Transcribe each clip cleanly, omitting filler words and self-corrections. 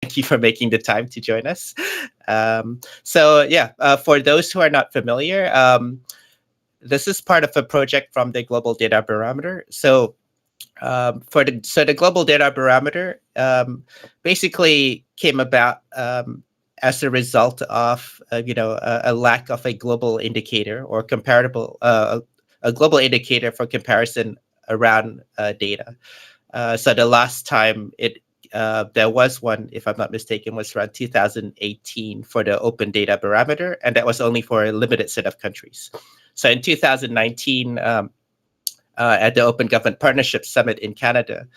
thank you for making the time to join us. For those who are not familiar, this is part of a project from the Global Data Barometer. So the Global Data Barometer basically came about as a result of a lack of a global indicator or comparable a global indicator for comparison around data. So the last time there was one, if I'm not mistaken, was around 2018 for the Open Data Barometer, and that was only for a limited set of countries. So in 2019, at the Open Government Partnership Summit in Canada,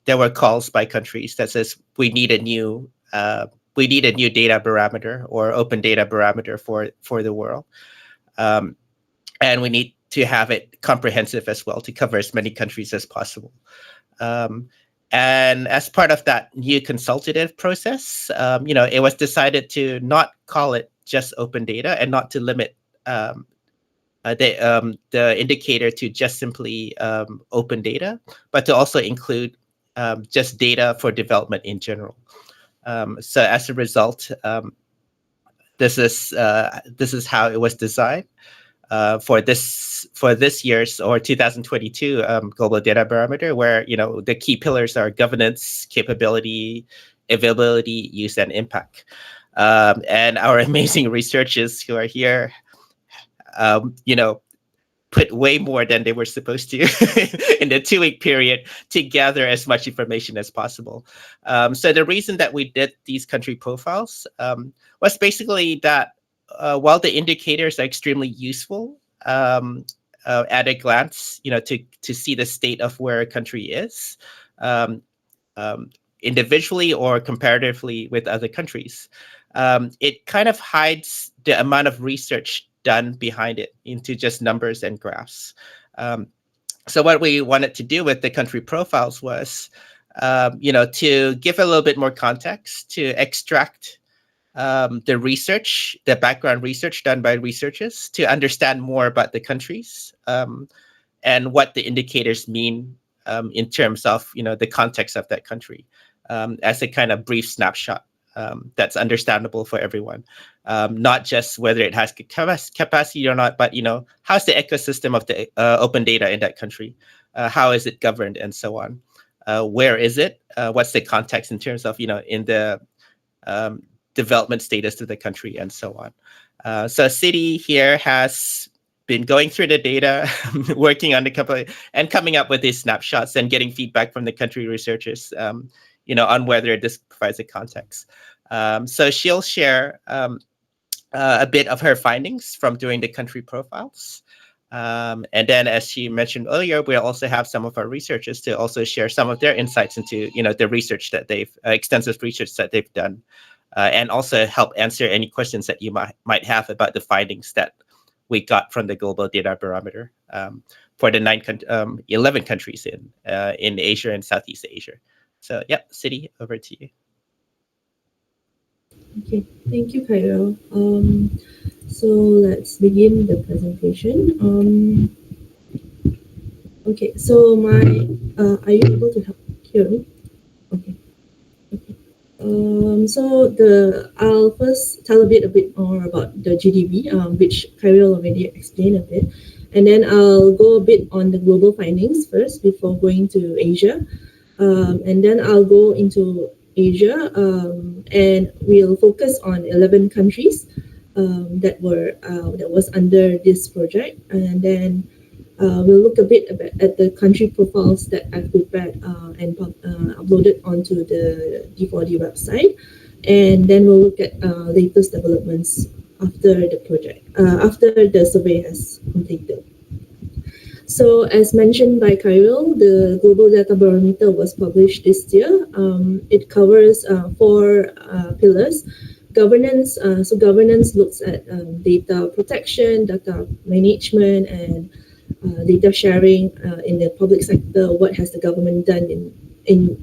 there were calls by countries that says we need a new data barometer or open data barometer for the world, and we need to have it comprehensive as well to cover as many countries as possible. And as part of that new consultative process, it was decided to not call it just open data and not to limit the indicator to just simply open data, but to also include just data for development in general. So as a result, this is how it was designed. For this year's or 2022 Global Data Barometer, where the key pillars are governance, capability, availability, use, and impact. And our amazing researchers who are here, put way more than they were supposed to in the 2-week period to gather as much information as possible. So the reason that we did these country profiles was basically that while the indicators are extremely useful at a glance, to see the state of where a country is, individually or comparatively with other countries, it kind of hides the amount of research done behind it into just numbers and graphs. So what we wanted to do with the country profiles was, to give a little bit more context, to extract the background research done by researchers to understand more about the countries and what the indicators mean in terms of the context of that country, as a kind of brief snapshot that's understandable for everyone, not just whether it has capacity or not, but how's the ecosystem of the open data in that country, how is it governed, and so on. Where is it? What's the context in terms of in the development status of the country, and so on. So Siti here has been going through the data, working on the couple, and coming up with these snapshots and getting feedback from the country researchers, on whether this provides a context. So she'll share a bit of her findings from doing the country profiles. And then, as she mentioned earlier, we'll also have some of our researchers to also share some of their insights into, the research that extensive research that they've done. And also help answer any questions that you might have about the findings that we got from the Global Data Barometer for the 11 countries in Asia and Southeast Asia. So, Siti, over to you. Okay, thank you, Khairil. So let's begin the presentation. Okay, so are you able to hear me? Okay. I'll first tell a bit more about the GDB, which Khairil already explained a bit, and then I'll go a bit on the global findings first before going to Asia, and then I'll go into Asia, and we'll focus on 11 countries that was under this project, and then we'll look a bit at the country profiles that I've prepared and uploaded onto the D4D website, and then we'll look at latest developments after the project, after the survey has completed. So, as mentioned by Khairil, the Global Data Barometer was published this year. It covers 4 pillars. Governance. So governance looks at data protection, data management, and data sharing in the public sector. What has the government done in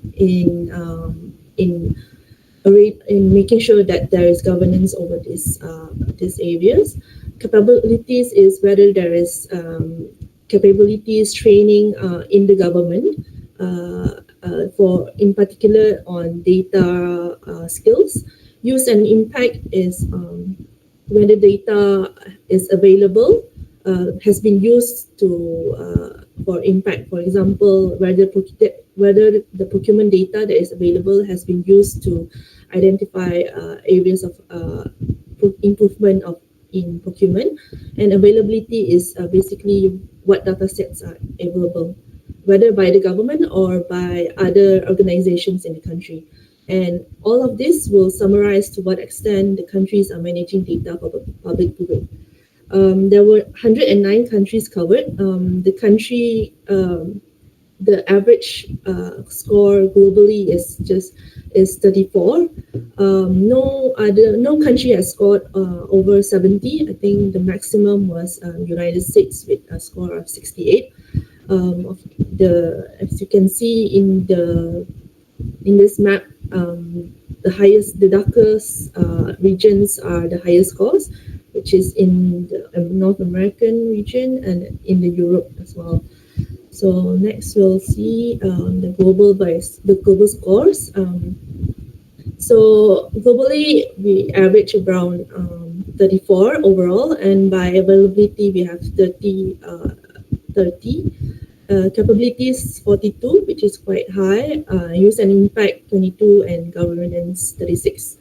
making sure that there is governance over these areas? Capabilities is whether there is capabilities training in the government for in particular on data skills. Use and impact is when the data is available, has been used to for impact. For example, whether the procurement data that is available has been used to identify areas of improvement in procurement, and availability is basically what data sets are available, whether by the government or by other organizations in the country. And all of this will summarize to what extent the countries are managing data for public good. There were 109 countries covered. The average score globally is 34. No country has scored over 70. I think the maximum was United States with a score of 68. As you can see in this map, the darkest regions are the highest scores, which is in the North American region and in the Europe as well. So next we'll see the global scores. So globally we average around 34 overall, and by availability we have 30. Capabilities 42, which is quite high. Use and impact 22, and governance 36.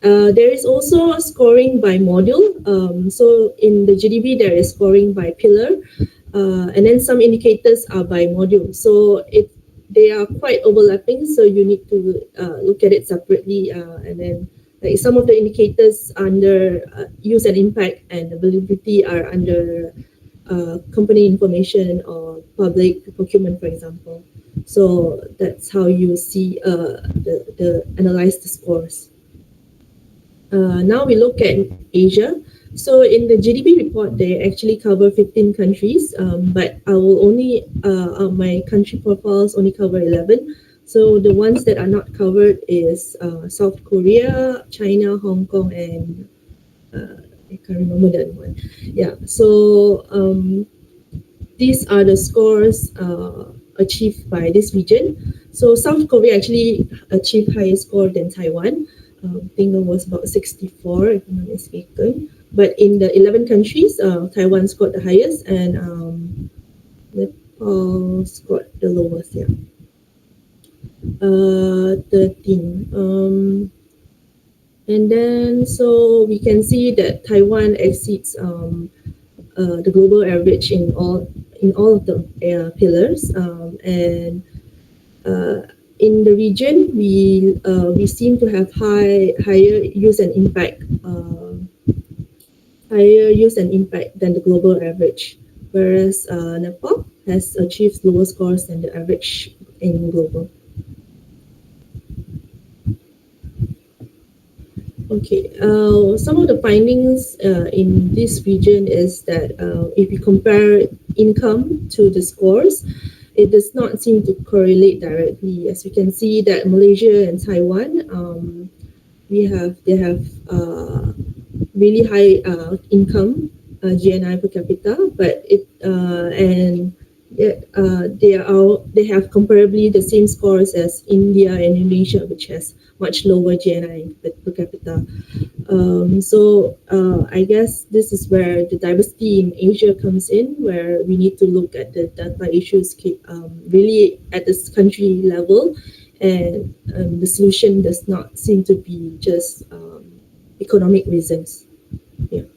There is also scoring by module. So in the GDP there is scoring by pillar, and then some indicators are by module. So they are quite overlapping. So you need to look at it separately, and then like some of the indicators under use and impact and availability are under company information or public procurement, for example. So that's how you see analyze the scores. Now we look at Asia. So in the GDP report, they actually cover 15 countries, but I will only my country profiles only cover 11. So the ones that are not covered is South Korea, China, Hong Kong, and I can't remember that one. Yeah, so these are the scores achieved by this region. So South Korea actually achieved higher score than Taiwan. I think it was about 64, if I'm not mistaken. But in the 11 countries, Taiwan scored the highest, and Nepal scored the lowest. Yeah, 13. And then, so we can see that Taiwan exceeds the global average in all of the pillars, and in the region we seem to have higher use and impact, than the global average, whereas Nepal has achieved lower scores than the average in global. Okay, some of the findings in this region is that if you compare income to the scores, it does not seem to correlate directly. As you can see that Malaysia and Taiwan, they have really high income, GNI per capita, but they have comparably the same scores as India and Indonesia, which has much lower GNI per capita. So I guess this is where the diversity in Asia comes in, where we need to look at the data issues really at this country level, and the solution does not seem to be just economic reasons. Yeah.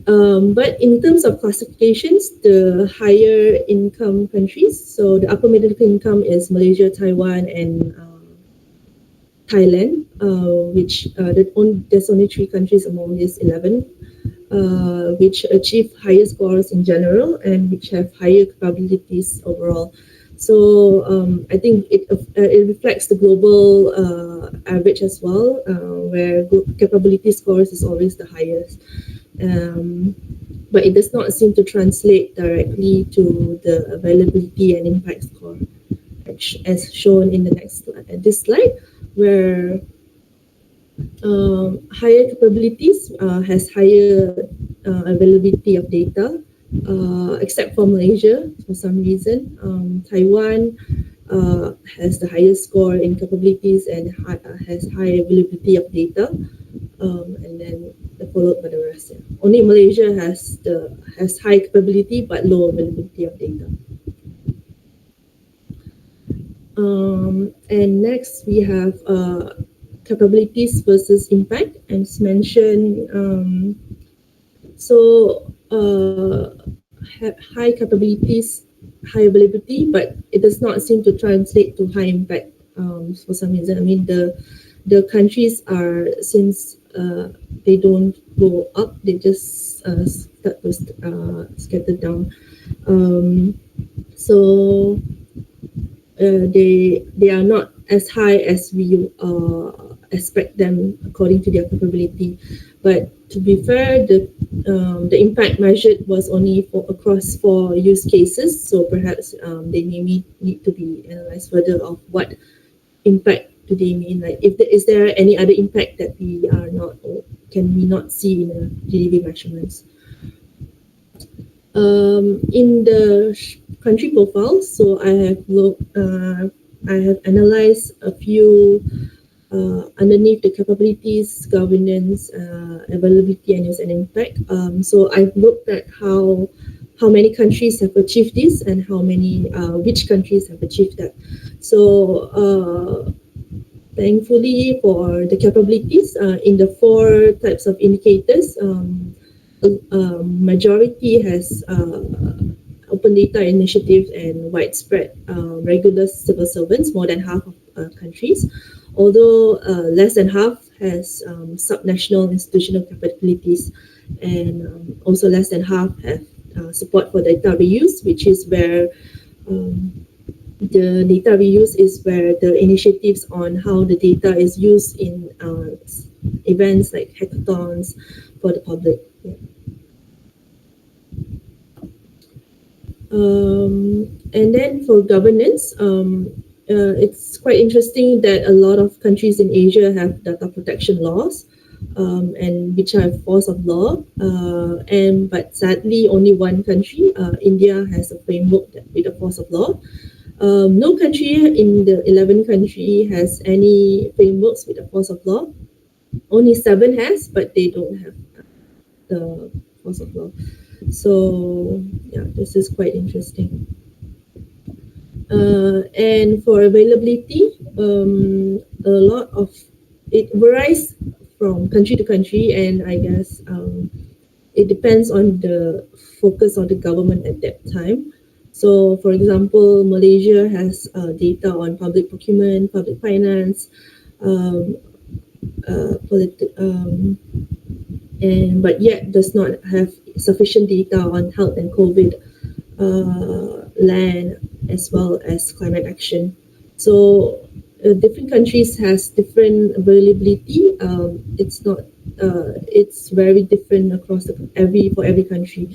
But in terms of classifications, the higher income countries, so the upper middle income is Malaysia, Taiwan, and Thailand, which there's only 3 countries among these 11, which achieve higher scores in general and which have higher capabilities overall. So I think it reflects the global average as well, where capability scores is always the highest. But it does not seem to translate directly to the availability and impact score, as shown in the next slide. This slide, where higher capabilities has higher availability of data, except for Malaysia for some reason. Taiwan has the highest score in capabilities and has high availability of data, and then followed by the rest. Yeah. Only Malaysia has high capability but low availability of data. And next we have capabilities versus impact, and it's mentioned. High capabilities, high availability, but it does not seem to translate to high impact for some reason. I mean, the countries are, since they don't go up, they just start to scatter down. So they are not as high as we expect them according to their capability. But to be fair, the impact measured was only across 4 use cases, so perhaps they may need to be analyzed further of what impact do they mean. Like, is there any other impact that we are not, or can we not see in the GDP measurements? In the country profiles, so I have analyzed a few underneath the capabilities, governance, availability, and use and impact. So I've looked at how many countries have achieved this and how many which countries have achieved that. So thankfully for the capabilities, in the 4 types of indicators, majority has open data initiatives and widespread regular civil servants, more than half of countries, although less than half has subnational institutional capabilities, and also less than half have support for data reuse, which is where the data reuse is where the initiatives on how the data is used in events like hackathons for the public. Yeah. And then for governance, it's quite interesting that a lot of countries in Asia have data protection laws, and which are force of law. But sadly, only one country, India, has a framework with a force of law. No country in the 11 country has any frameworks with a force of law. Only 7 has, but they don't have the force of law. So yeah, this is quite interesting. And for availability, a lot of it varies from country to country, and I guess it depends on the focus of the government at that time. So, for example, Malaysia has data on public procurement, public finance, but yet does not have sufficient data on health and COVID, land, as well as climate action. So different countries has different availability. It's very different across for every country.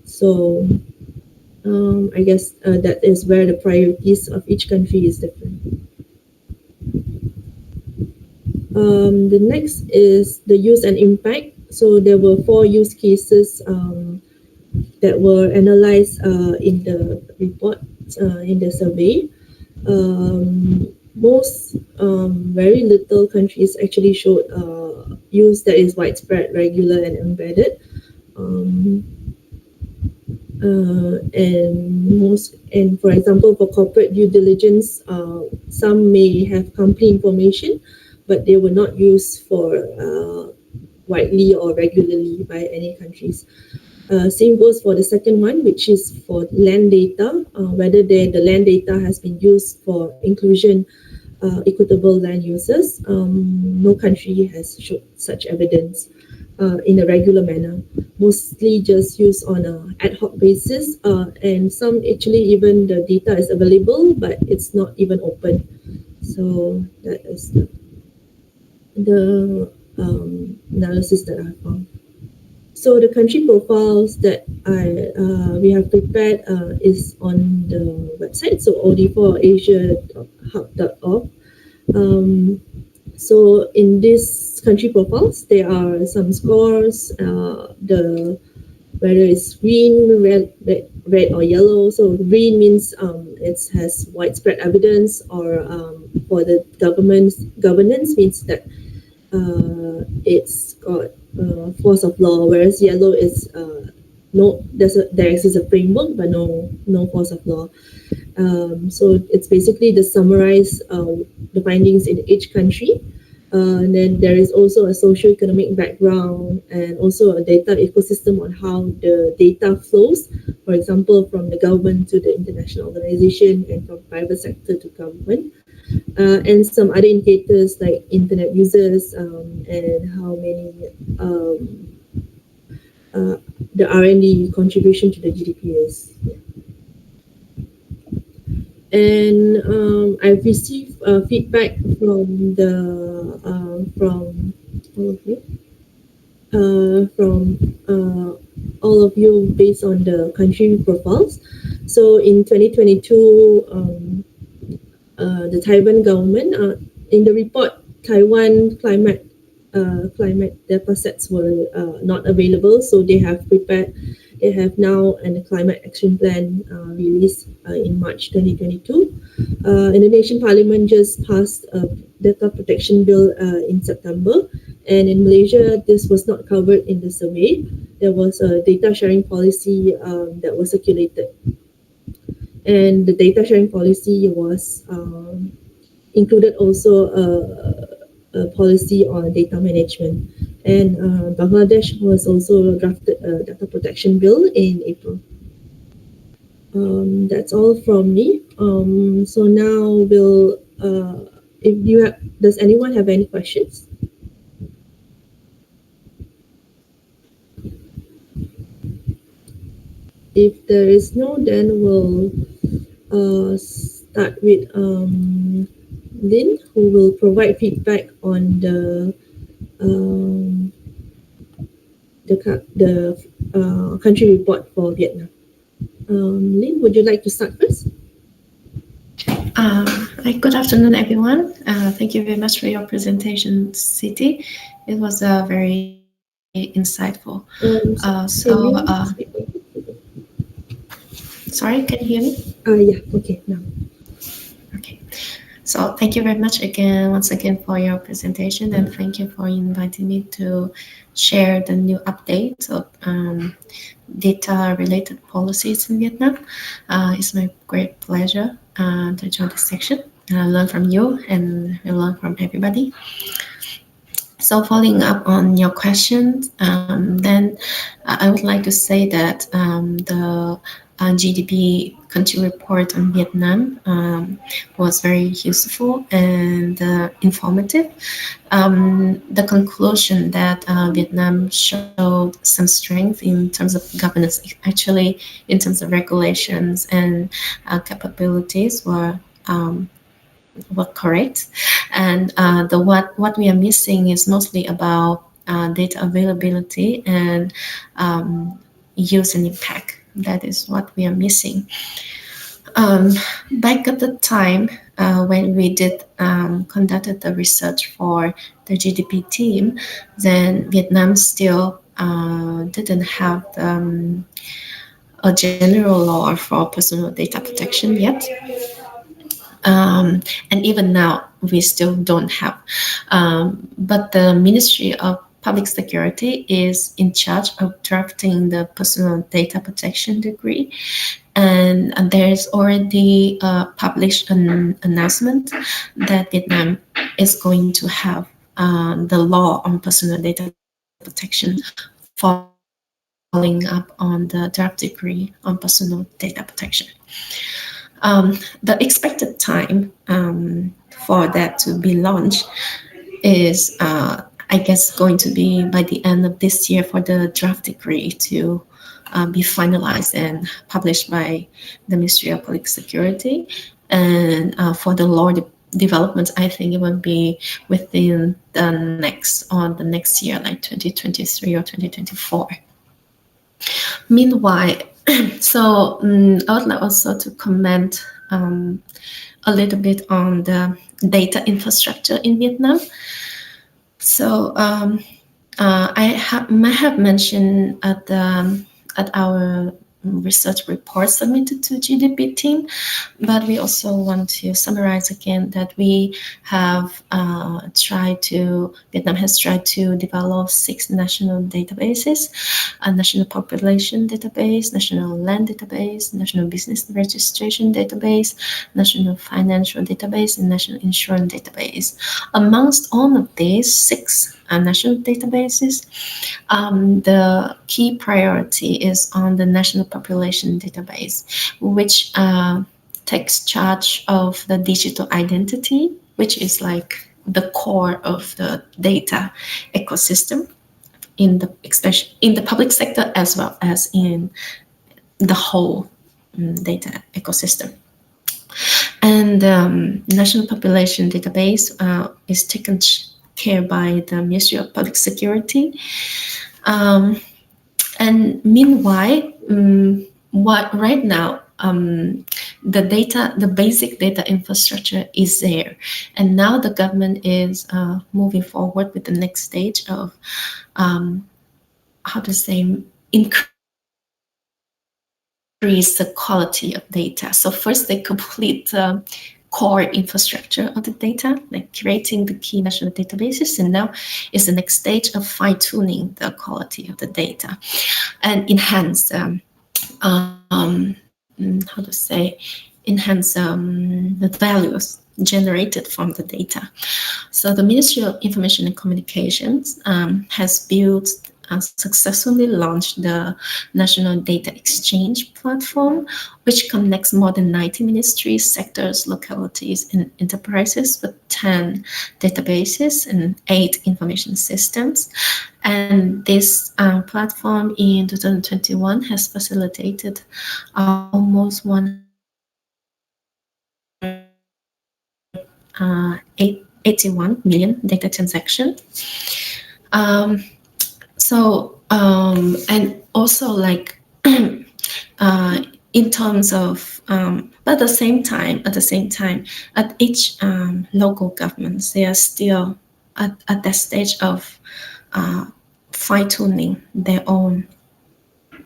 So I guess that is where the priorities of each country is different. The next is the use and impact. So there were 4 use cases that were analyzed in the report, in the survey. Most, very little countries actually showed use that is widespread, regular, and embedded. And for example, for corporate due diligence, some may have company information, but they were not used for widely or regularly by any countries. Same goes for the second one, which is for land data, whether the land data has been used for inclusion, equitable land uses. No country has showed such evidence in a regular manner, mostly just used on an ad hoc basis, and some actually even the data is available, but it's not even open. So that is the analysis that I found. So the country profiles that we have prepared is on the website, so od4asia.hub.org. So in these country profiles, there are some scores, the whether it's green, red or yellow. So green means it has widespread evidence, or for the governance means that it's got force of law, whereas yellow is there exists a framework but no force of law. So it's basically the summarize the findings in each country. And then there is also a socio-economic background and also a data ecosystem on how the data flows, for example, from the government to the international organization and from private sector to government. And some other indicators like internet users and how many the R&D contribution to the GDP is. Yeah. And I've received feedback from all of you, all of you based on the country profiles. So in 2022, the Taiwan government, in the report, Taiwan climate data sets were not available, so they have now a climate action plan released in March 2022. And the nation parliament just passed a data protection bill in September. And in Malaysia, this was not covered in the survey. There was a data sharing policy that was circulated. And the data sharing policy was included also a policy on data management. And Bangladesh was also drafted a data protection bill in April. That's all from me. So now does anyone have any questions? If there is no, then we'll start with Linh, who will provide feedback on the country report for Vietnam. Linh, would you like to start first? Good afternoon, everyone. Thank you very much for your presentation, Siti. It was very insightful. Sorry, can you hear me? Yeah, okay, now. Okay. So thank you very much once again for your presentation, and thank you for inviting me to share the new updates of data-related policies in Vietnam. It's my great pleasure to join this section and learn from you and learn from everybody. So following up on your questions, then I would like to say that the GDP country report on Vietnam was very useful and informative. The conclusion that Vietnam showed some strength in terms of governance, actually in terms of regulations and capabilities were correct, and what we are missing is mostly about data availability and use and impact. That is what we are missing. Back at the time when we conducted the research for the GDP team, then Vietnam still didn't have a general law for personal data protection yet. And even now, we still don't have. But the Ministry of Public Security is in charge of drafting the personal data protection decree. And there's already published an announcement that Vietnam is going to have the law on personal data protection following up on the draft decree on personal data protection. The expected time for that to be launched is, I guess, going to be by the end of this year for the draft decree to be finalized and published by the Ministry of Public Security. And for the law development, I think it will be within the next year, like 2023 or 2024. Meanwhile, so I would like also to comment a little bit on the data infrastructure in Vietnam. So I might have mentioned at the at our research report submitted to GDP team, but we also want to summarize again that we have Vietnam has tried to develop 6 national databases: a national population database, national land database, national business registration database, national financial database, and national insurance database. Amongst all of these 6 national databases, the key priority is on the national population database, which takes charge of the digital identity, which is like the core of the data ecosystem especially in the public sector as well as in the whole data ecosystem. And national population database is taken care by the Ministry of Public Security. And meanwhile, right now, the basic data infrastructure is there, and now the government is moving forward with the next stage of increase the quality of data. So first they complete the core infrastructure of the data, like creating the key national databases, and now is the next stage of fine-tuning the quality of the data and enhance the values generated from the data. So the Ministry of Information and Communications has successfully launched the National Data Exchange Platform, which connects more than 90 ministries, sectors, localities, and enterprises with 10 databases and 8 information systems. And this platform in 2021 has facilitated almost 181 million data transactions. And also like in terms of, but at the same time, at each local governments, they are still at that stage of fine-tuning their own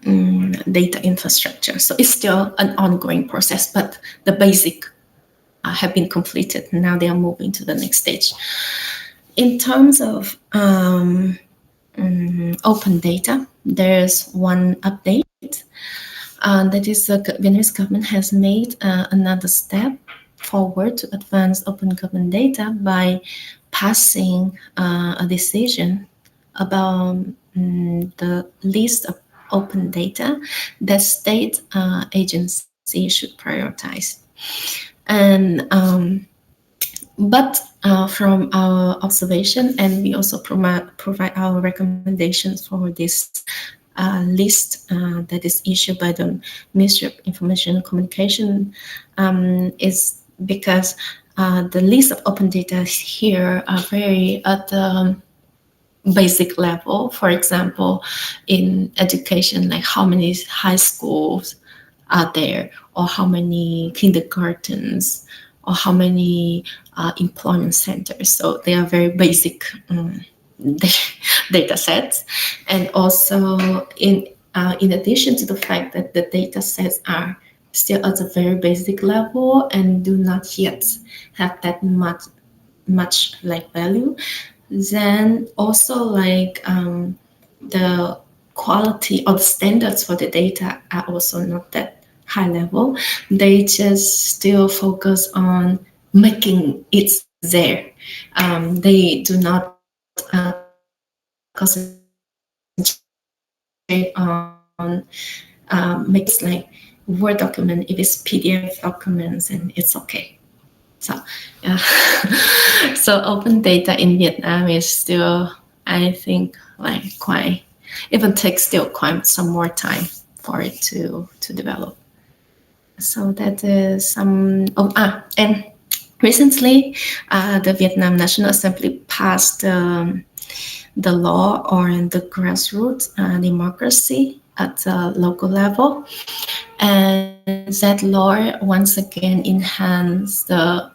data infrastructure. So it's still an ongoing process, but the basic have been completed. Now they are moving to the next stage. In terms of open data, there's one update. That is the Vietnamese government has made another step forward to advance open government data by passing a decision about the list of open data that state agencies should prioritize. And but from our observation, and we also provide our recommendations for this list that is issued by the Ministry of Information and Communication, is because the list of open data here are very at the basic level. For example, in education, like how many high schools are there, or how many kindergartens, or how many employment centers. So they are very basic data sets. And also in addition to the fact that the data sets are still at a very basic level and do not yet have that much like value, then also like the quality or the standards for the data are also not that high level. They just still focus on making it there. They do not concentrate on make it like Word document. If it's PDF documents, and it's okay. So yeah. So open data in Vietnam is still, I think, like quite, even takes still quite some more time for it to develop. So that is some. And recently, the Vietnam National Assembly passed the law on the grassroots democracy at the local level, and that law once again enhanced the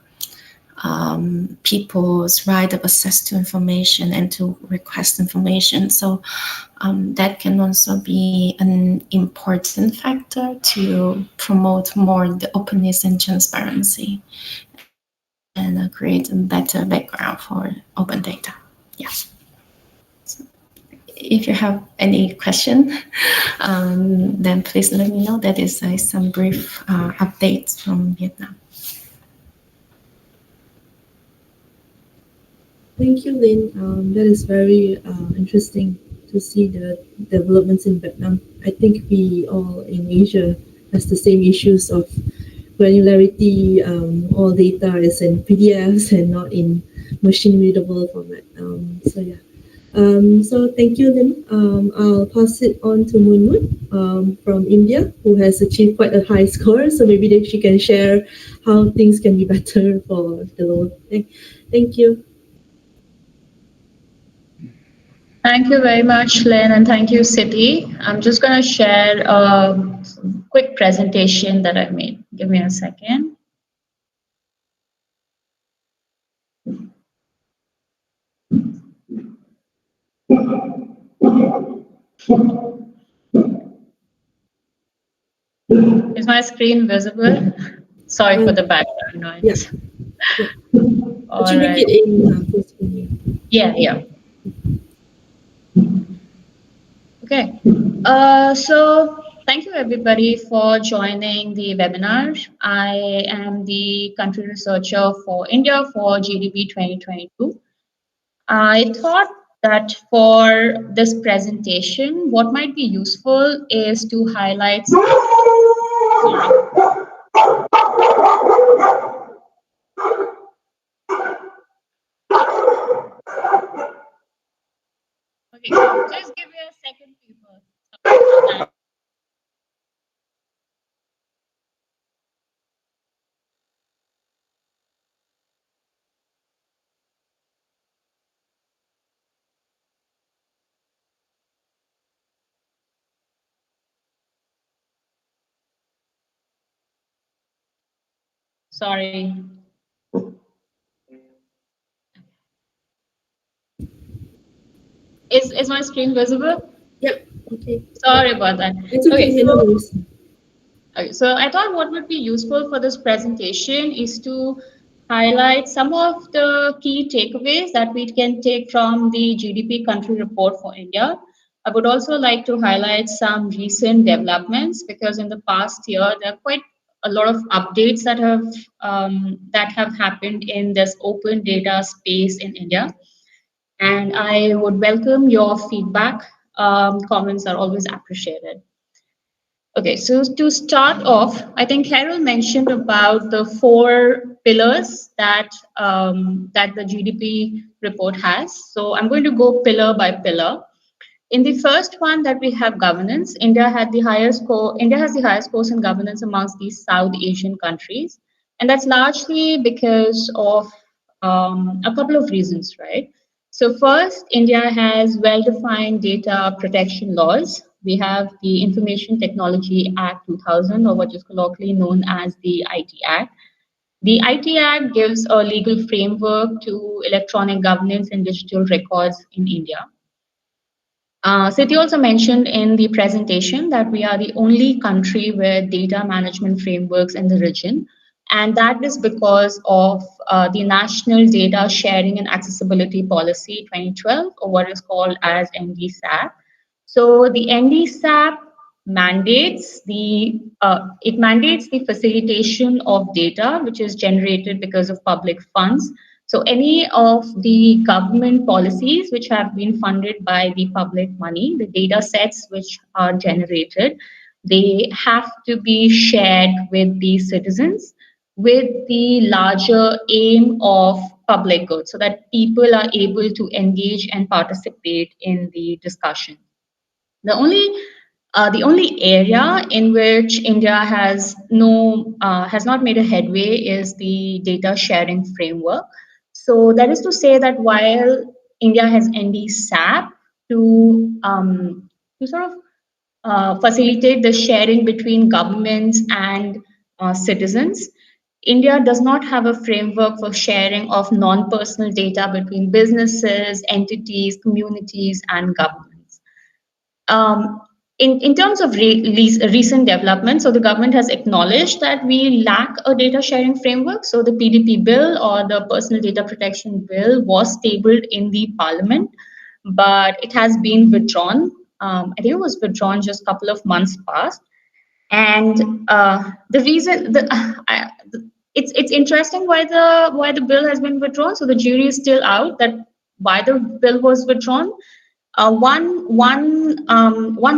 people's right of access to information and to request information. So that can also be an important factor to promote more the openness and transparency and create a better background for open data. Yes. So if you have any question, then please let me know. That is some brief updates from Vietnam. Thank you, Linh. That is very interesting to see the developments in Vietnam. I think we all in Asia has the same issues of granularity. All data is in PDFs and not in machine readable format. So yeah. So thank you, Linh. I'll pass it on to Munmun from India, who has achieved quite a high score. So maybe she can share how things can be better for the lower. Thank you. Thank you very much, Lynn, and thank you, Siti. I'm just going to share a quick presentation that I've made. Give me a second. Is my screen visible? Sorry for the background noise. Yeah. Could you make it in full screen? Yeah. Okay. So thank you everybody for joining the webinar. I am the country researcher for India for GDP 2022. I thought that for this presentation, what might be useful is to highlight. Okay, just give me a second, people. Sorry about that. Sorry. Is my screen visible? Yep. Okay. Sorry about that. It's okay. Okay, so I thought what would be useful for this presentation is to highlight some of the key takeaways that we can take from the GDP country report for India. I would also like to highlight some recent developments because in the past year there are quite a lot of updates that have happened in this open data space in India. And I would welcome your feedback. Comments are always appreciated. Okay, so to start off, I think Khairil mentioned about the 4 pillars that that the GDP report has. So I'm going to go pillar by pillar. In the first one that we have governance, India has the highest scores in governance amongst these South Asian countries, and that's largely because of a couple of reasons, right? So first, India has well-defined data protection laws. We have the Information Technology Act 2000, or what is colloquially known as the IT Act. The IT Act gives a legal framework to electronic governance and digital records in India. Siti also mentioned in the presentation that we are the only country with data management frameworks in the region. And that is because of the National Data Sharing and Accessibility Policy 2012, or what is called as NDSAP. So the NDSAP mandates the facilitation of data which is generated because of public funds. So any of the government policies which have been funded by the public money, the data sets which are generated, they have to be shared with the citizens with the larger aim of public good so that people are able to engage and participate in the discussion. The only area in which India has not made a headway is the data sharing framework. So that is to say that while India has NDSAP to sort of facilitate the sharing between governments and citizens, India does not have a framework for sharing of non-personal data between businesses, entities, communities, and governments. In terms of recent developments, so the government has acknowledged that we lack a data sharing framework. So the PDP bill, or the Personal Data Protection Bill, was tabled in the parliament, but it has been withdrawn. I think it was withdrawn just a couple of months past. And the reason, it's interesting why the bill has been withdrawn. So the jury is still out that why the bill was withdrawn. One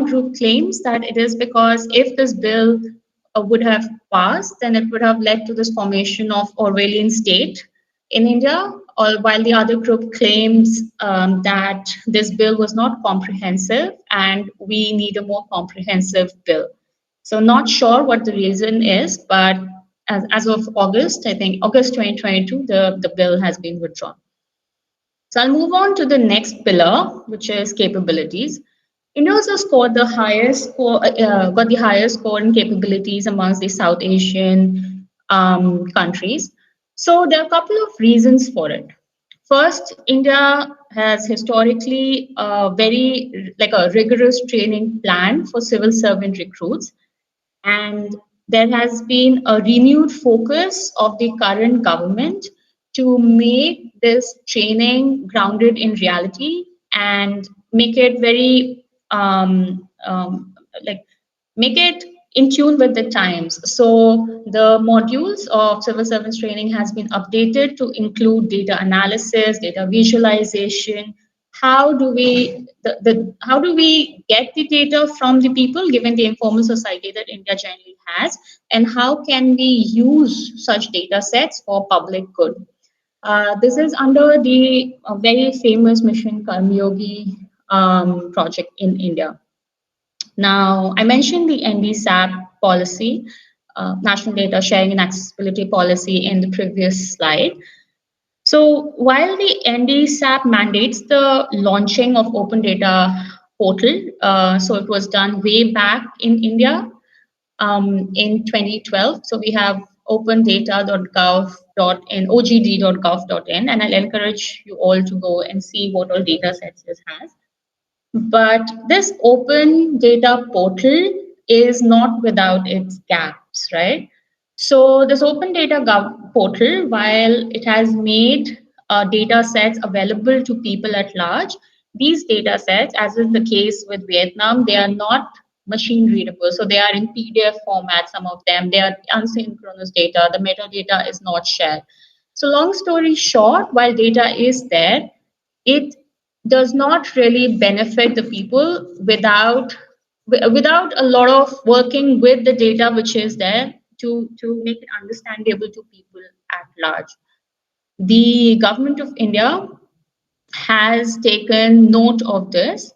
group claims that it is because if this bill would have passed, then it would have led to this formation of Orwellian state in India. Or while the other group claims that this bill was not comprehensive and we need a more comprehensive bill. So not sure what the reason is, but as of August, I think August 2022, the bill has been withdrawn. So I'll move on to the next pillar, which is capabilities. India also scored the highest score, got the highest score in capabilities amongst the South Asian countries. So there are a couple of reasons for it. First, India has historically very like a rigorous training plan for civil servant recruits, and there has been a renewed focus of the current government to make this training grounded in reality and make it very like make it in tune with the times. So the modules of civil service training has been updated to include data analysis, data visualization. How do we how do we get the data from the people given the informal society that India generally has, and how can we use such data sets for public good? This is under the very famous mission Karmyogi project in India. Now, I mentioned the NDSAP policy, National Data Sharing and Accessibility Policy, in the previous slide. So while the NDSAP mandates the launching of open data portal, so it was done way back in India in 2012. So we have opendata.gov.in, ogd.gov.in, and I'll encourage you all to go and see what all data sets this has. But this open data portal is not without its gaps, right? So this open data portal, while it has made data sets available to people at large, these data sets, as is the case with Vietnam, they are not machine readable. So they are in PDF format, some of them, they are asynchronous data, the metadata is not shared. So long story short, while data is there, it does not really benefit the people without a lot of working with the data which is there to make it understandable to people at large. The government of India has taken note of this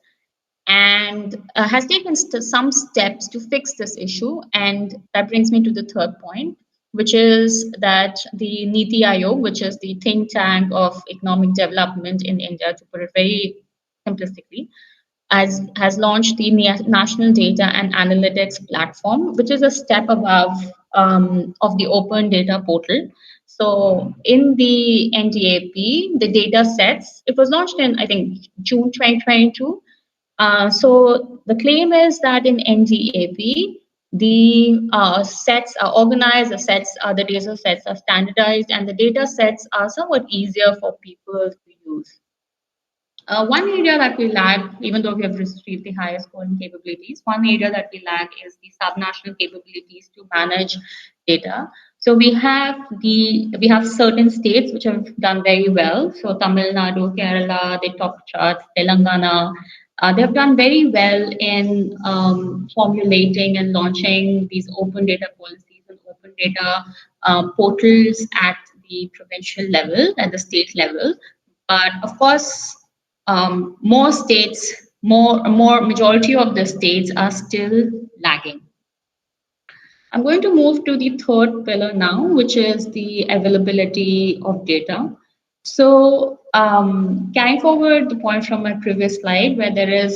and has taken some steps to fix this issue. And that brings me to the third point, which is that the Niti Aayog, which is the think tank of economic development in India, to put it very simplistically, has launched the National Data and Analytics Platform, which is a step above of the open data portal. So in the NDAP, the data sets, it was launched in, I think, June 2022. So the claim is that in NDAP, the sets are organized, the data sets are standardized, and the data sets are somewhat easier for people to use. One area that we lag, even though we have received the highest scoring capabilities, one area that we lag is the subnational capabilities to manage data. So we have certain states which have done very well. So Tamil Nadu, Kerala, they top charts, Telangana. They have done very well in formulating and launching these open data policies and open data portals at the provincial level, at the state level. But of course, more states, majority of the states are still lagging. I'm going to move to the third pillar now, which is the availability of data. So carrying forward the point from my previous slide, where there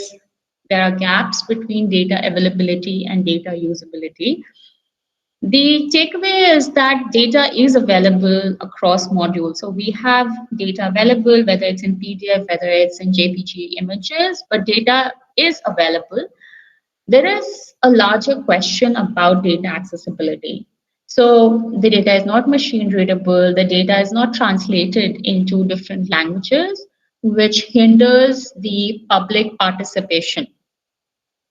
are gaps between data availability and data usability. The takeaway is that data is available across modules. So we have data available, whether it's in PDF, whether it's in JPG images, but data is available. There is a larger question about data accessibility. So the data is not machine readable, the data is not translated into different languages, which hinders the public participation.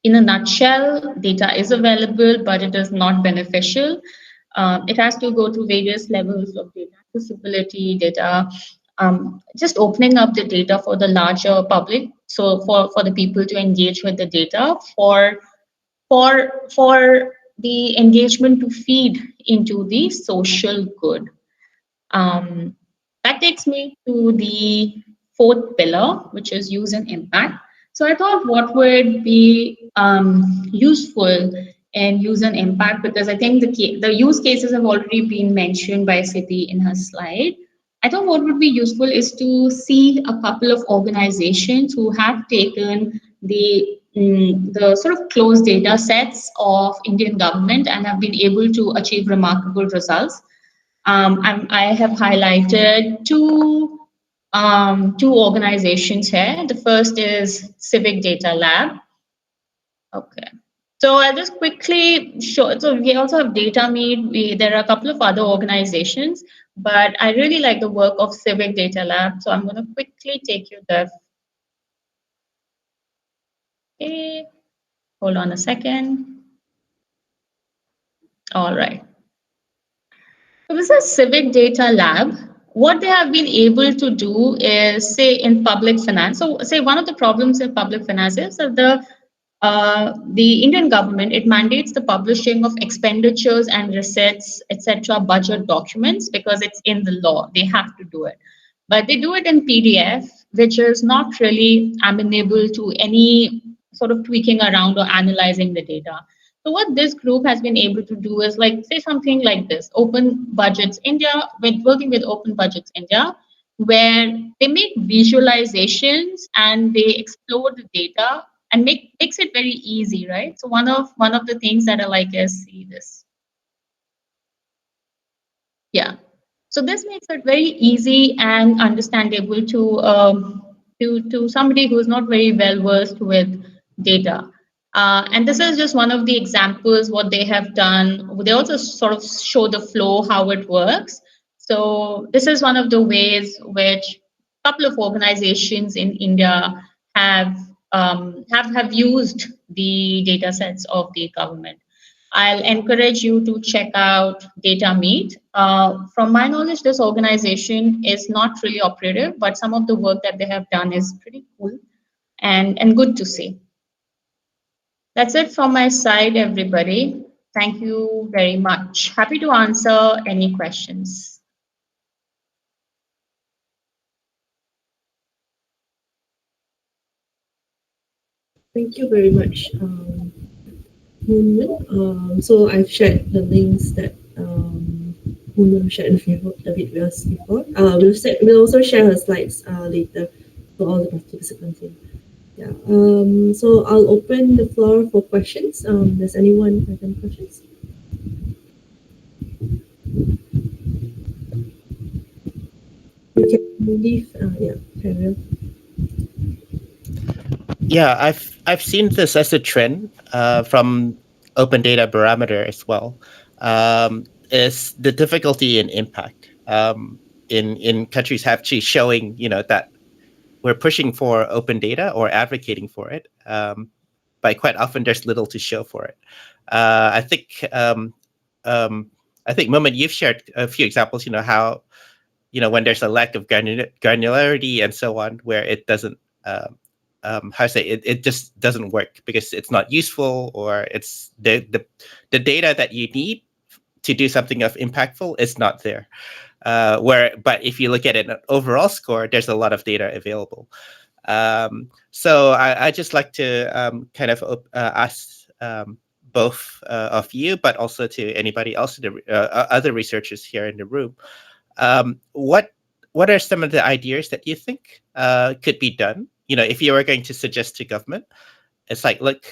In a nutshell, data is available, but it is not beneficial. It has to go through various levels of data accessibility, data, just opening up the data for the larger public. So for the people to engage with the data, for the engagement to feed into the social good. Um, that takes me to the fourth pillar, which is use and impact. So I thought what would be useful in use and impact, because I think the use cases have already been mentioned by Siti in her slide. I thought what would be useful is to see a couple of organizations who have taken the sort of closed data sets of Indian government and have been able to achieve remarkable results. I have highlighted two organizations here. The first is Civic Data Lab. Okay. So I'll just quickly show. So we also have DataMeet. There are a couple of other organizations, but I really like the work of Civic Data Lab. So I'm going to quickly take you there. Okay. Hold on a second. All right. So this is Civic Data Lab. What they have been able to do is, say, in public finance. So, say one of the problems in public finance is that the Indian government, it mandates the publishing of expenditures and receipts, etc., budget documents, because it's in the law. They have to do it, but they do it in PDF, which is not really amenable to any sort of tweaking around or analyzing the data. So what this group has been able to do is, like, say something like this: Open Budgets India, with working with Open Budgets India, where they make visualizations and they explore the data and makes it very easy, right? So one of the things that I like is, see this. Yeah. So this makes it very easy and understandable to somebody who is not very well versed with data. And this is just one of the examples what they have done. They also sort of show the flow, how it works. So this is one of the ways which a couple of organizations in India have used the data sets of the government. I'll encourage you to check out DataMeet. From my knowledge, this organization is not really operative, but some of the work that they have done is pretty cool and good to see. That's it from my side, everybody. Thank you very much. Happy to answer any questions. Thank you very much, Munmun. So I've shared the links that Munmun shared a bit with us before. We'll also share her slides later for all the participants here. Yeah. So I'll open the floor for questions. Does anyone have any questions? You can leave. Yeah, Khairil. Yeah, I've seen this as a trend from Open Data Barometer as well. Is the difficulty in impact in countries actually showing, that we're pushing for open data or advocating for it, but quite often there's little to show for it. I think Moment, you've shared a few examples. How when there's a lack of granularity and so on, where it doesn't how to say it just doesn't work because it's not useful, or it's the data that you need to do something of impactful is not there. But if you look at it an overall score, there's a lot of data available. So I just like to kind of ask both of you, but also to anybody else, other researchers here in the room, what are some of the ideas that you think could be done? If you were going to suggest to government, it's like, look,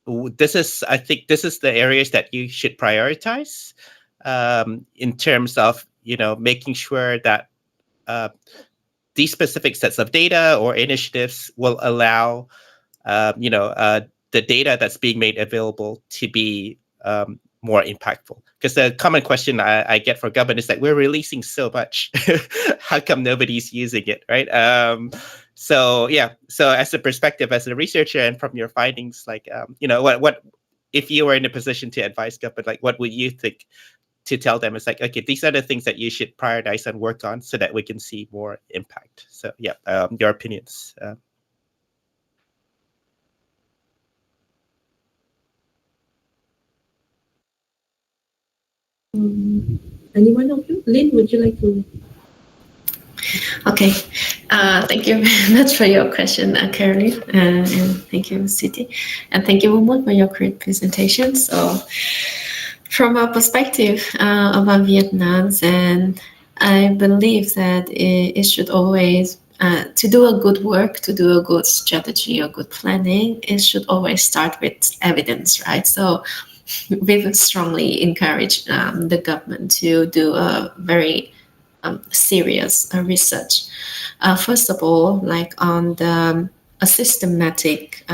I think this is the areas that you should prioritize in terms of making sure that these specific sets of data or initiatives will allow the data that's being made available to be more impactful. Because the common question I get from government is like, we're releasing so much, how come nobody's using it, right? So as a perspective, as a researcher, and from your findings, like what if you were in a position to advise government, like what would you think to tell them? It's like, okay, these are the things that you should prioritize and work on so that we can see more impact. So your opinions. Anyone of you? Lynn, would you like to? Okay, thank you very much for your question, Khairil, and thank you, Siti, and thank you, Munmun, for your great presentation. So, from a perspective about Vietnam, and I believe that it should always, to do a good work, to do a good strategy or good planning, it should always start with evidence, right? So we strongly encourage the government to do a very serious research. First of all, like on a systematic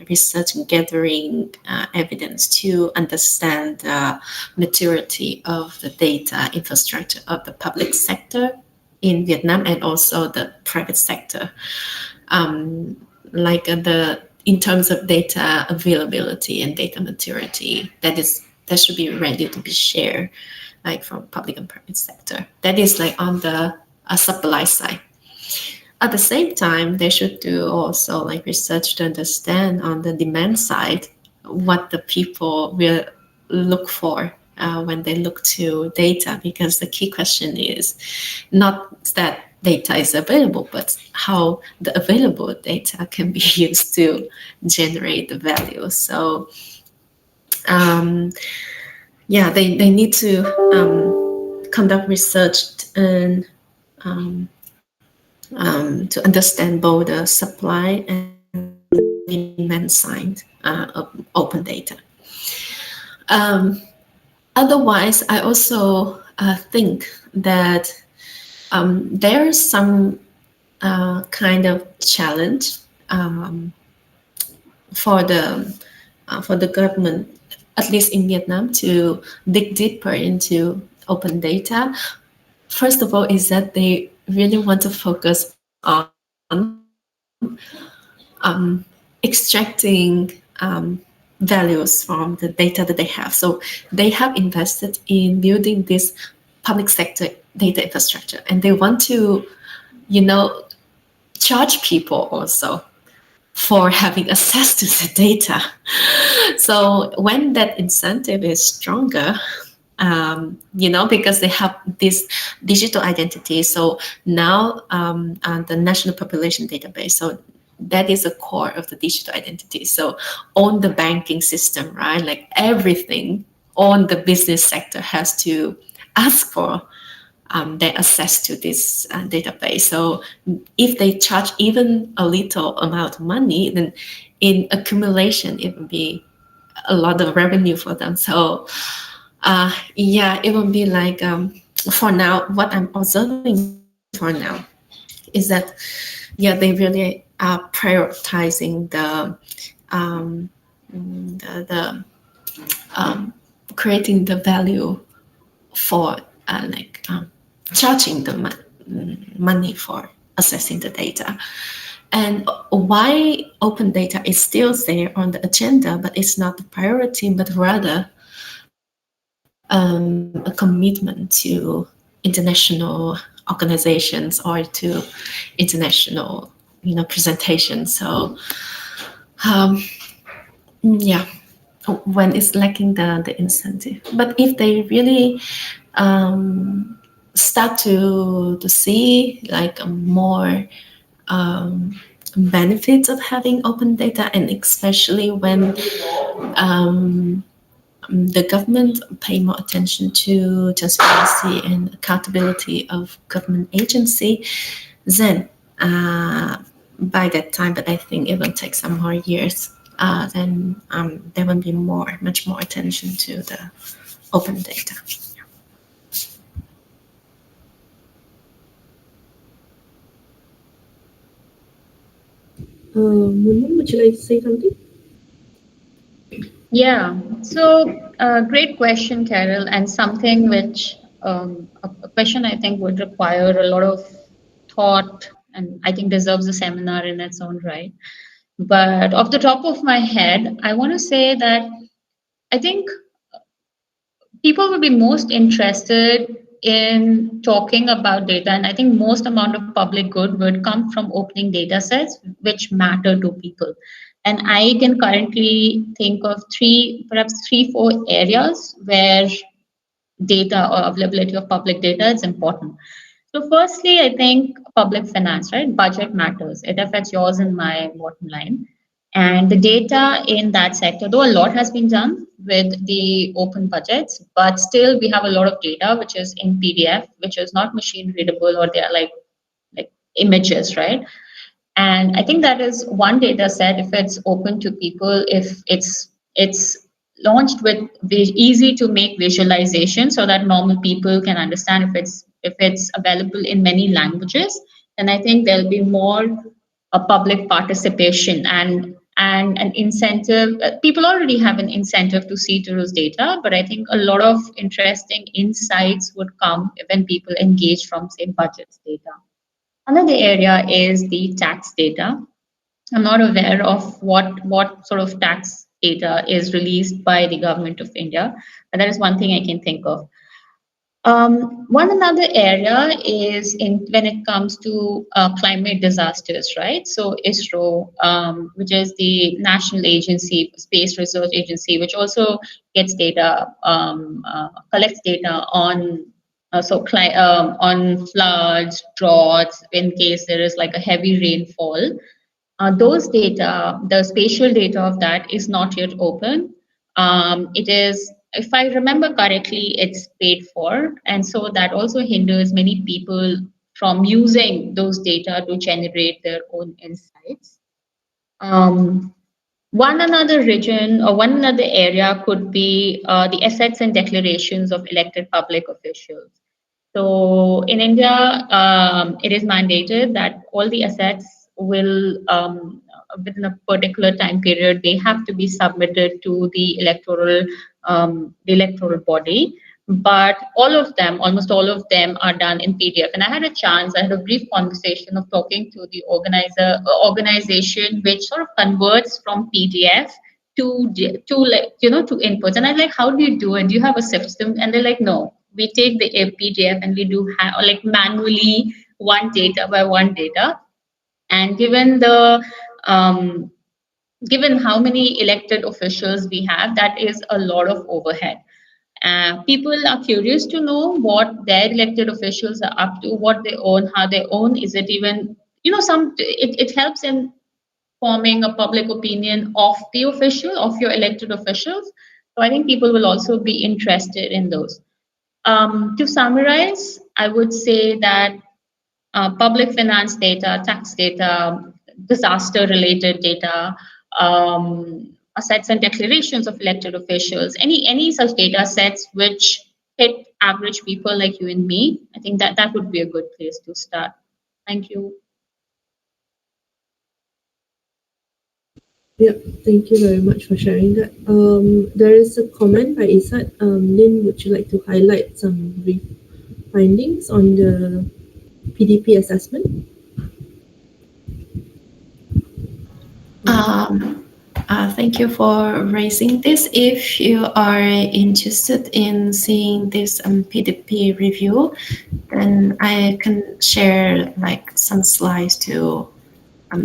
research gathering evidence to understand the maturity of the data infrastructure of the public sector in Vietnam and also the private sector. In terms of data availability and data maturity, that should be ready to be shared, like from public and private sector. That is like on the supply side. At the same time, they should do also like research to understand on the demand side what the people will look for when they look to data, because the key question is not that data is available, but how the available data can be used to generate the value. So they need to conduct research and to understand both the supply and demand side of open data. Otherwise, I also think that there is some kind of challenge for the government, at least in Vietnam, to dig deeper into open data. First of all, is that they really want to focus on extracting values from the data that they have. So they have invested in building this public sector data infrastructure, and they want to, charge people also for having access to the data. So when that incentive is stronger, because they have this digital identity. So now the National Population Database, so that is the core of the digital identity. So on the banking system, right, like everything on the business sector has to ask for their access to this database. So if they charge even a little amount of money, then in accumulation, it would be a lot of revenue for them. So it will be like, for now, what I'm observing for now is that, they really are prioritizing the creating the value for charging the money for accessing the data. And why open data is still there on the agenda, but it's not the priority, but rather a commitment to international organizations or to international, presentations. So, when it's lacking the incentive. But if they really start to see like more benefits of having open data, and especially when the government pay more attention to transparency and accountability of government agency, then by that time, but I think it will take some more years, then there will be much more attention to the open data. Munmun, would you like to say something? Yeah, so great question, Khairil, and something which a question I think would require a lot of thought and I think deserves a seminar in its own right. But off the top of my head, I want to say that I think people would be most interested in talking about data, and I think most amount of public good would come from opening data sets which matter to people. And I can currently think of perhaps three, four areas where data or availability of public data is important. So firstly, I think public finance, right? Budget matters. It affects yours and my bottom line. And the data in that sector, though a lot has been done with the open budgets, but still we have a lot of data which is in PDF, which is not machine readable or they are like images, right? And I think that is one data set if it's open to people, if it's launched with easy to make visualization so that normal people can understand if it's available in many languages, then I think there'll be more public participation and an incentive. People already have an incentive to see those data, but I think a lot of interesting insights would come when people engage from say budgets data. Another area is the tax data. I'm not aware of what sort of tax data is released by the government of India, but that is one thing I can think of. One another area is in when it comes to climate disasters, right? So ISRO, which is the national agency, space research agency, which also gets data, collects data on on floods, droughts, in case there is like a heavy rainfall. Those data, the spatial data of that is not yet open. It is, if I remember correctly, it's paid for. And so that also hinders many people from using those data to generate their own insights. Um, One another region or one another area could be the assets and declarations of elected public officials. So in India, it is mandated that all the assets will, within a particular time period, they have to be submitted to the electoral body. But all of them, almost all of them, are done in PDF. And I had a brief conversation of talking to the organization, which sort of converts from PDF to like to inputs. And I'm like, how do you do it? Do you have a system? And they're like, no, we take the PDF and we do like manually one data by one data. And um, given how many elected officials we have, that is a lot of overhead. People are curious to know what their elected officials are up to, what they own, how they own. Is it even it helps in forming a public opinion of the official, of your elected officials. So I think people will also be interested in those. To summarize, I would say that public finance data, tax data, disaster related data, assets and declarations of elected officials, any such data sets which hit average people like you and me, I think that would be a good place to start. Thank you. Yeah, thank you very much for sharing that. There is a comment by Isat. Lynn, would you like to highlight some brief findings on the PDP assessment? Thank you for raising this. If you are interested in seeing this PDP review, then I can share like some slides too,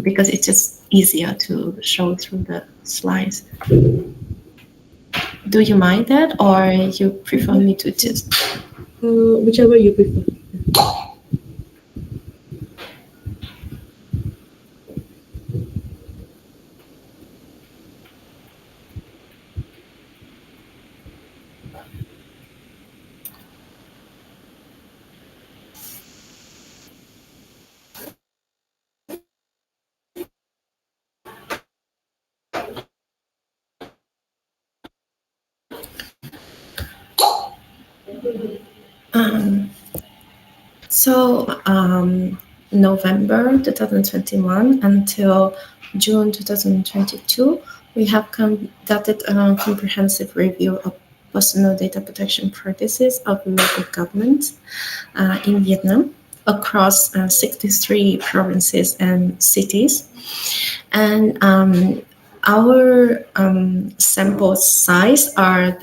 because it's just easier to show through the slides. Do you mind that, or you prefer me to just? Whichever you prefer. So November 2021 until June 2022, we have conducted a comprehensive review of personal data protection practices of local governments in Vietnam across 63 provinces and cities. And our sample size are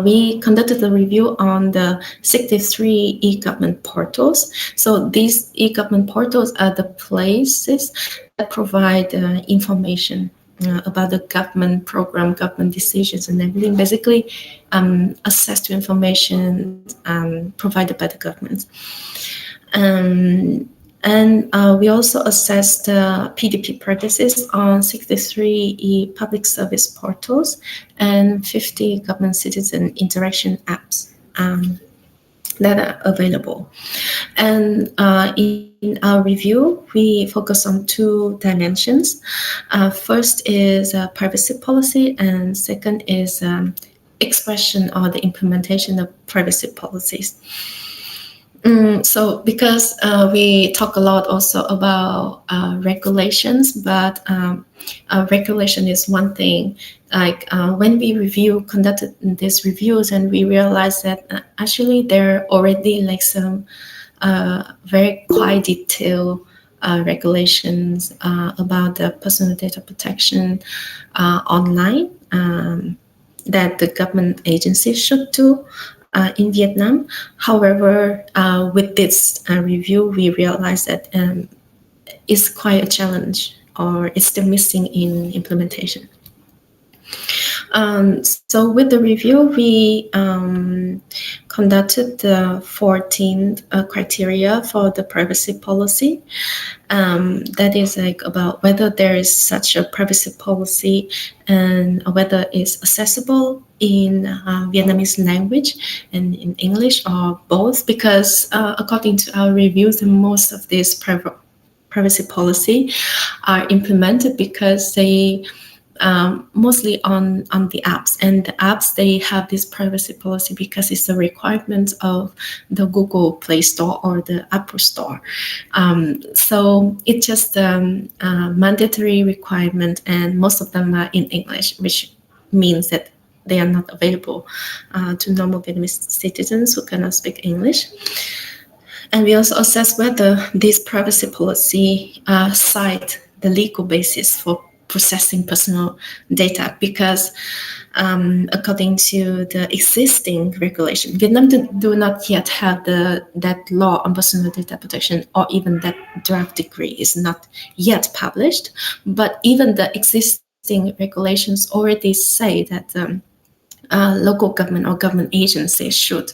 we conducted a review on the 63 e-government portals. So these e-government portals are the places that provide information about the government program, government decisions, and everything. Basically, access to information provided by the government. And we also assessed PDP practices on 63 e-public service portals and 50 government citizen interaction apps that are available. And in our review, we focus on two dimensions. First is privacy policy, and second is expression or the implementation of privacy policies. So because we talk a lot also about regulations, but regulation is one thing. Like when we conducted these reviews, and we realized that actually there are already like some very quite detailed regulations about the personal data protection online that the government agencies should do. In Vietnam. However, with this review, we realized that it's quite a challenge, or it's still missing in implementation. So with the review, we conducted the 14 criteria for the privacy policy. That is like about whether there is such a privacy policy and whether it's accessible in Vietnamese language and in English, or both, because according to our reviews, most of these privacy policy are implemented because they mostly on the apps, and the apps, they have this privacy policy because it's a requirement of the Google Play Store or the Apple Store. So it's just a mandatory requirement, and most of them are in English, which means that they are not available to normal Vietnamese citizens who cannot speak English. And we also assess whether this privacy policy cite the legal basis for processing personal data, because according to the existing regulation, Vietnam do not yet have that law on personal data protection, or even that draft decree is not yet published. But even the existing regulations already say that local government or government agencies should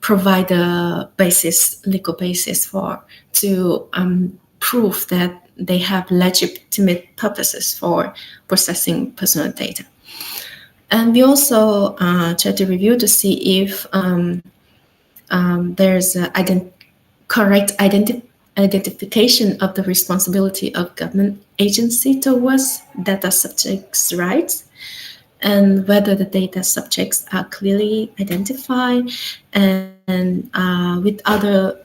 provide a legal basis to prove that they have legitimate purposes for processing personal data. And we also try to review to see if there's a correct identification of the responsibility of government agency towards data subjects' rights, and whether the data subjects are clearly identified, and with other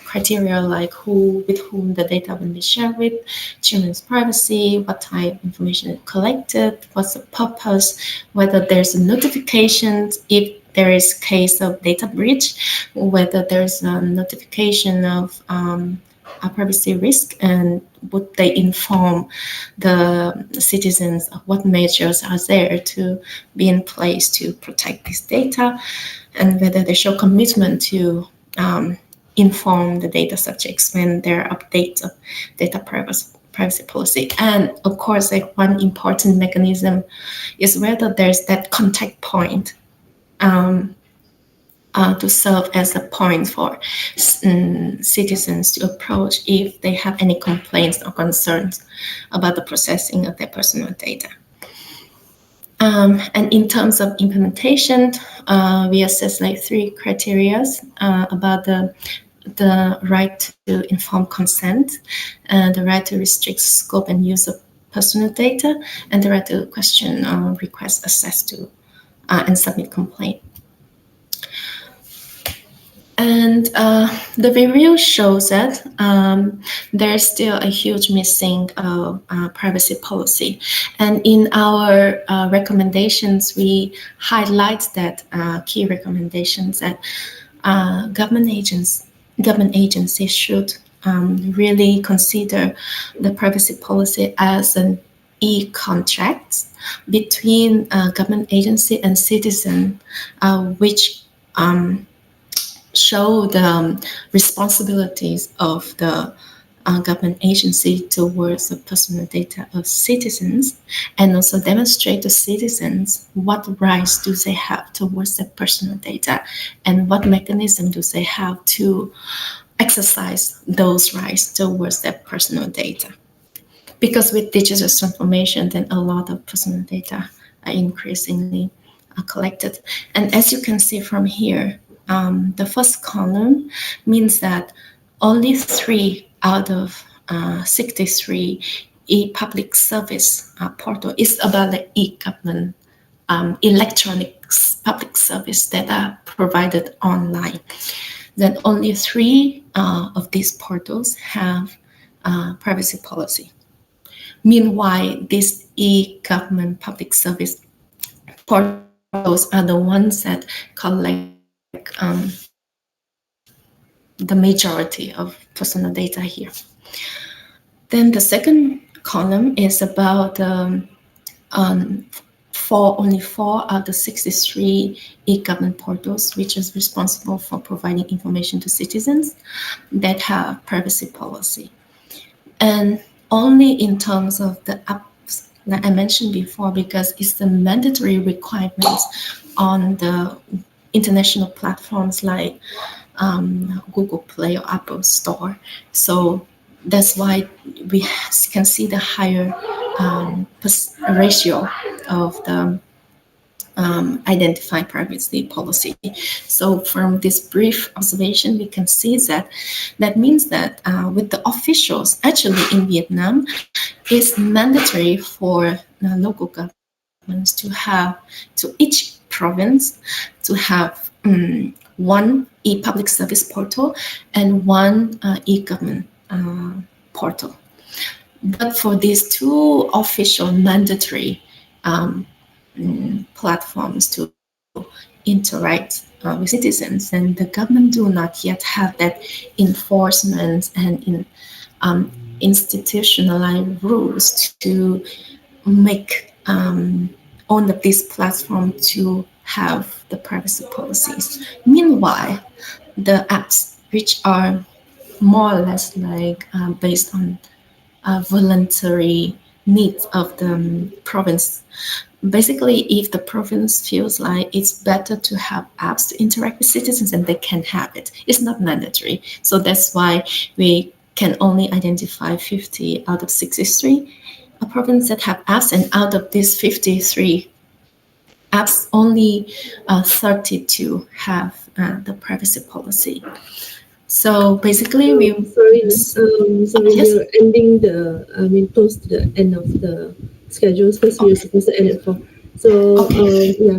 criteria like with whom the data will be shared with, children's privacy, what type of information is collected, what's the purpose, whether there's a notification if there is case of data breach, whether there's a notification of a privacy risk, and would they inform the citizens of what measures are there to be in place to protect this data, and whether they show commitment to inform the data subjects when there are updates of data privacy policy. And of course, like one important mechanism is whether there's that contact point to serve as a point for citizens to approach if they have any complaints or concerns about the processing of their personal data. And in terms of implementation, we assess like 3 criteria about the right to informed consent, and the right to restrict scope and use of personal data, and the right to question, request access to, and submit complaint. And the review shows that there's still a huge missing of privacy policy. And in our recommendations, we highlight that key recommendations that government agencies should really consider the privacy policy as an e-contract between government agency and citizen, which show the responsibilities of the government agency towards the personal data of citizens, and also demonstrate to citizens what rights do they have towards their personal data and what mechanism do they have to exercise those rights towards their personal data. Because with digital transformation, then a lot of personal data are increasingly collected. And as you can see from here, the first column means that only 3 out of 63 e-public service portal is about the e-government electronic public service that are provided online. Then only 3 of these portals have privacy policy. Meanwhile, these e-government public service portals are the ones that collect the majority of personal data here. Then the second column is about only 4 out of 63 e-government portals, which is responsible for providing information to citizens that have privacy policy. And only in terms of the apps that I mentioned before, because it's the mandatory requirements on the international platforms like Google Play or Apple Store. So that's why we can see the higher ratio of the identified privacy policy. So from this brief observation, we can see that means that with the officials, actually in Vietnam, it's mandatory for local governments to each province to have one e-public service portal and one e-government portal. But for these 2 official mandatory platforms to interact with citizens, and the government do not yet have that enforcement and institutionalized rules to make all of these platforms to have the privacy policies. Meanwhile, the apps, which are more or less like based on voluntary needs of the province. Basically, if the province feels like it's better to have apps to interact with citizens, and they can have it. It's not mandatory. So that's why we can only identify 50 out of 63 provinces that have apps, and out of these 53 apps, only 32 have the privacy policy. So basically, Yes. We're ending close to the end of the schedules because we were supposed to end at 4. So yeah,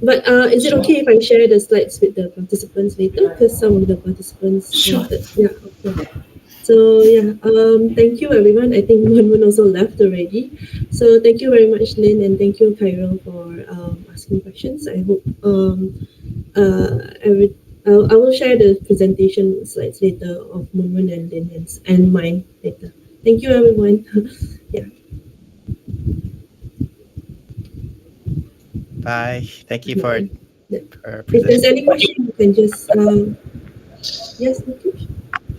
but is it okay if I share the slides with the participants later? Because some of the participants wanted. Yeah. Okay. So yeah, thank you everyone. I think Munmun also left already. So thank you very much, Linh, and thank you, Khairil, for asking questions. I hope I will share the presentation slides later of Munmun and Linh and mine later. Thank you everyone. Yeah. Bye. Thank you for If there's any question, you can just yes, Nitish?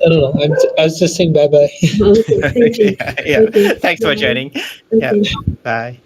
I don't know. I was just saying bye bye. Okay, thank you. Yeah. Okay, Thanks for joining. okay. Yeah. Bye.